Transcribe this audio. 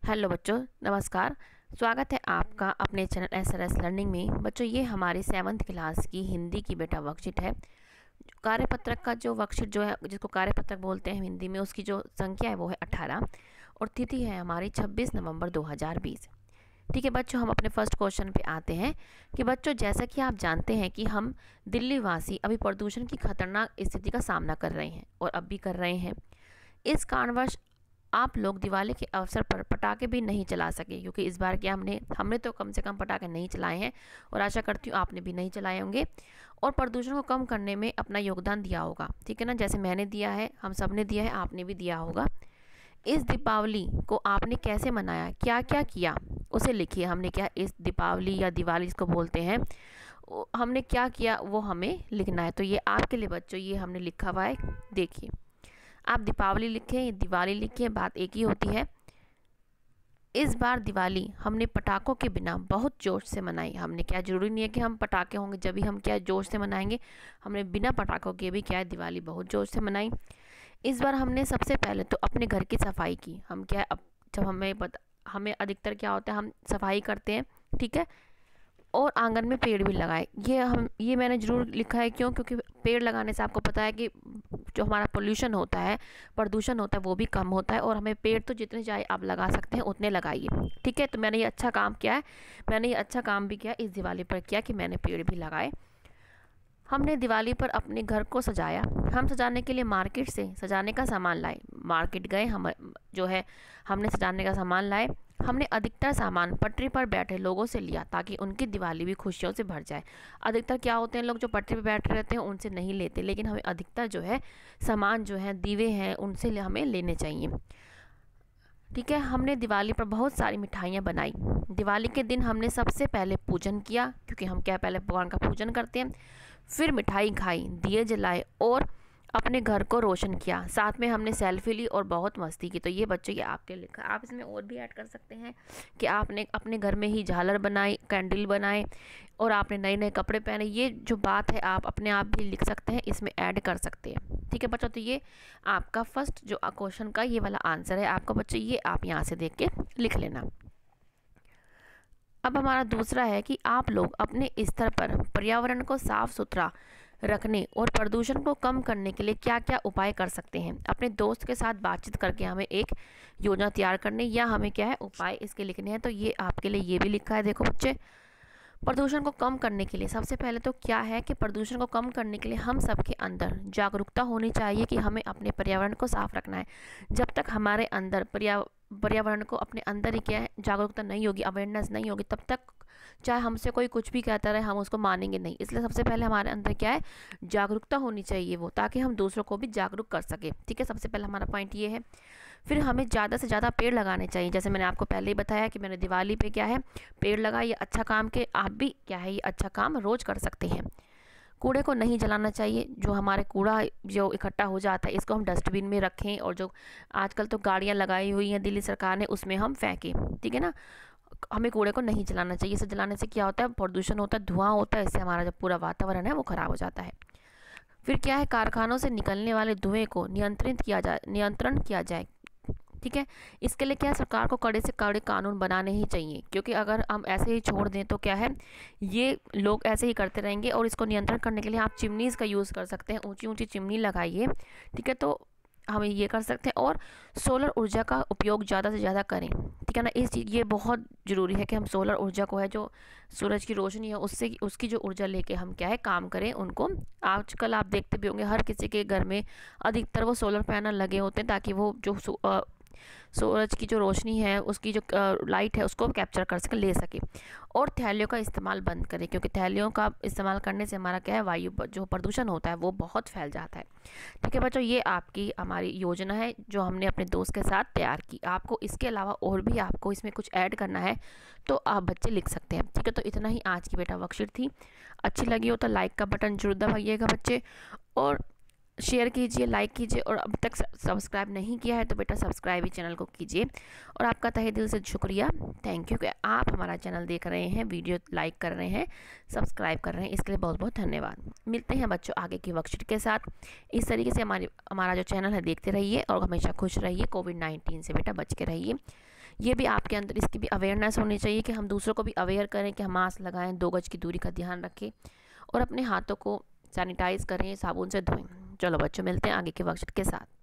Hello बच्चों, नमस्कार। स्वागत है आपका अपने चैनल SRS लर्निंग में। बच्चों, ये हमारी 7th क्लास की हिंदी की बेटा वर्कशीट है। कार्यपत्रक का जो वर्कशीट जो है, जिसको कार्यपत्रक बोलते हैं हिंदी में, उसकी जो संख्या है वो है 18 और तिथि है हमारी 26 नवंबर 2020। ठीक है बच्चों, हम अपने फर्स्ट क्वेश्चन पे आते हैं कि बच्चों, जैसा कि आप जानते हैं कि हम दिल्ली वासी अभी प्रदूषण की खतरनाक स्थिति का सामना कर रहे हैं और अब भी कर रहे हैं। इस कारणवश आप लोग दिवाली के अवसर पर पटाखे भी नहीं चला सके, क्योंकि इस बार क्या हमने तो कम से कम पटाखे नहीं चलाए हैं और आशा करती हूँ आपने भी नहीं चलाए होंगे और प्रदूषण को कम करने में अपना योगदान दिया होगा। ठीक है ना, जैसे मैंने दिया है, हम सब ने दिया है, आपने भी दिया होगा। इस दीपावली को आपने कैसे मनाया, क्या क्या किया, उसे लिखिए। हमने क्या इस दीपावली या दिवाली जिसको बोलते हैं, हमने क्या किया वो हमें लिखना है। तो ये आपके लिए बच्चों, ये हमने लिखा हुआ है, देखिए। आप दीपावली लिखें, दिवाली लिखें, बात एक ही होती है। इस बार दिवाली हमने पटाखों के बिना बहुत जोश से मनाई। हमने क्या, जरूरी नहीं है कि हम पटाखे होंगे जब भी हम क्या जोश से मनाएंगे, हमने बिना पटाखों के भी क्या है दिवाली बहुत जोश से मनाई। इस बार हमने सबसे पहले तो अपने घर की सफाई की। हम क्या है, अब जब हमें अधिकतर क्या होता है, हम सफाई करते हैं, ठीक है, और आंगन में पेड़ भी लगाए। ये मैंने ज़रूर लिखा है, क्योंकि पेड़ लगाने से आपको पता है कि जो हमारा पोल्यूशन होता है, प्रदूषण होता है, वो भी कम होता है। और हमें पेड़ तो जितने चाहे आप लगा सकते हैं उतने लगाइए। ठीक है, तो मैंने ये अच्छा काम किया है, मैंने ये अच्छा काम भी किया इस दिवाली पर किया कि मैंने पेड़ भी लगाए। हमने दिवाली पर अपने घर को सजाया। हम सजाने के लिए मार्केट से सजाने का सामान लाए। मार्केट गए, हम जो है हमने सजाने का सामान लाए। हमने अधिकतर सामान पटरी पर बैठे लोगों से लिया ताकि उनकी दिवाली भी खुशियों से भर जाए। अधिकतर क्या होते हैं, लोग जो पटरी पर बैठे रहते हैं उनसे नहीं लेते, लेकिन हमें अधिकतर जो है सामान जो है, दीवे हैं, उनसे हमें लेने चाहिए। ठीक है, हमने दिवाली पर बहुत सारी मिठाइयाँ बनाई। दिवाली के दिन हमने सबसे पहले पूजन किया, क्योंकि हम क्या पहले भगवान का पूजन करते हैं, फिर मिठाई खाई, दिए जलाए और अपने घर को रोशन किया। साथ में हमने सेल्फी ली और बहुत मस्ती की। तो ये बच्चों, ये आपके लिखा, आप इसमें और भी ऐड कर सकते हैं कि आपने अपने घर में ही झालर बनाई, कैंडल बनाए और आपने नए नए कपड़े पहने। ये जो बात है आप अपने आप भी लिख सकते हैं, इसमें ऐड कर सकते हैं। ठीक है बच्चों, तो ये आपका फर्स्ट जो क्वेश्चन का ये वाला आंसर है आपका बच्चों, ये आप यहाँ से देख के लिख लेना। अब हमारा दूसरा है कि आप लोग अपने स्तर पर पर्यावरण को साफ सुथरा रखने और प्रदूषण को कम करने के लिए क्या क्या उपाय कर सकते हैं। अपने दोस्त के साथ बातचीत करके हमें एक योजना तैयार करनी, या हमें क्या है उपाय इसके लिखने हैं। तो ये आपके लिए ये भी लिखा है, देखो बच्चे। प्रदूषण को कम करने के लिए सबसे पहले तो क्या है कि प्रदूषण को कम करने के लिए हम सबके अंदर जागरूकता होनी चाहिए कि हमें अपने पर्यावरण को साफ रखना है। जब तक हमारे अंदर पर्यावरण को अपने अंदर ही क्या है जागरूकता नहीं होगी, अवेयरनेस नहीं होगी, तब तक चाहे हमसे कोई कुछ भी कहता रहे हम उसको मानेंगे नहीं। इसलिए सबसे पहले हमारे अंदर क्या है, जागरूकता होनी चाहिए वो, ताकि हम दूसरों को भी जागरूक कर सके। ठीक है, सबसे पहले हमारा पॉइंट ये है। फिर हमें ज़्यादा से ज़्यादा पेड़ लगाने चाहिए। जैसे मैंने आपको पहले ही बताया कि मैंने दिवाली पे क्या है पेड़ लगाए। ये अच्छा काम के आप भी क्या है ये अच्छा काम रोज़ कर सकते हैं। कूड़े को नहीं जलाना चाहिए। जो हमारे कूड़ा जो इकट्ठा हो जाता है इसको हम डस्टबिन में रखें, और जो आजकल तो गाड़ियाँ लगाई हुई हैं दिल्ली सरकार ने, उसमें हम फेंकें। ठीक है ना, हमें कूड़े को नहीं जलाना चाहिए। इसे जलाने से क्या होता है, प्रदूषण होता है, धुआं होता है, इससे हमारा जो पूरा वातावरण है वो ख़राब हो जाता है। फिर क्या है, कारखानों से निकलने वाले धुएं को नियंत्रण किया जाए। ठीक है, इसके लिए क्या है, सरकार को कड़े से कड़े कानून बनाने ही चाहिए, क्योंकि अगर हम ऐसे ही छोड़ दें तो क्या है, ये लोग ऐसे ही करते रहेंगे। और इसको नियंत्रण करने के लिए आप चिमनीज़ का यूज़ कर सकते हैं, ऊंची ऊंची चिमनी लगाइए। ठीक है, तो हम ये कर सकते हैं। और सोलर ऊर्जा का उपयोग ज़्यादा से ज़्यादा करें। ठीक है ना, ये बहुत ज़रूरी है कि हम सोलर ऊर्जा को है, जो सूरज की रोशनी है उससे उसकी जो ऊर्जा लेके हम क्या है काम करें उनको। आजकल आप देखते भी होंगे हर किसी के घर में अधिकतर वो सोलर पैनल लगे होते हैं, ताकि वो जो सूरज की जो रोशनी है उसकी जो लाइट है उसको कैप्चर कर सके, ले सके। और थैलियों का इस्तेमाल बंद करें, क्योंकि थैलियों का इस्तेमाल करने से हमारा क्या है वायु जो प्रदूषण होता है वो बहुत फैल जाता है। ठीक है बच्चों, ये आपकी हमारी योजना है जो हमने अपने दोस्त के साथ तैयार की। आपको इसके अलावा और भी आपको इसमें कुछ ऐड करना है तो आप बच्चे लिख सकते हैं। ठीक है, तो इतना ही आज की बेटा वर्कशीट थी। अच्छी लगी हो तो लाइक का बटन जरूर दबाइएगा बच्चे, और शेयर कीजिए, लाइक कीजिए, और अब तक सब्सक्राइब नहीं किया है तो बेटा सब्सक्राइब ही चैनल को कीजिए। और आपका तहे दिल से शुक्रिया, थैंक यू कि आप हमारा चैनल देख रहे हैं, वीडियो लाइक कर रहे हैं, सब्सक्राइब कर रहे हैं, इसके लिए बहुत बहुत धन्यवाद। मिलते हैं बच्चों आगे की वर्कशीट के साथ। इस तरीके से हमारा जो चैनल है देखते रहिए और हमेशा खुश रहिए। कोविड-19 से बेटा बच के रहिए। ये भी आपके अंदर इसकी भी अवेयरनेस होनी चाहिए कि हम दूसरों को भी अवेयर करें कि हम मास्क लगाएं, 2 गज की दूरी का ध्यान रखें और अपने हाथों को सैनिटाइज़ करें, साबुन से धोएं। चलो बच्चों, मिलते हैं आगे के वर्कशीट के साथ।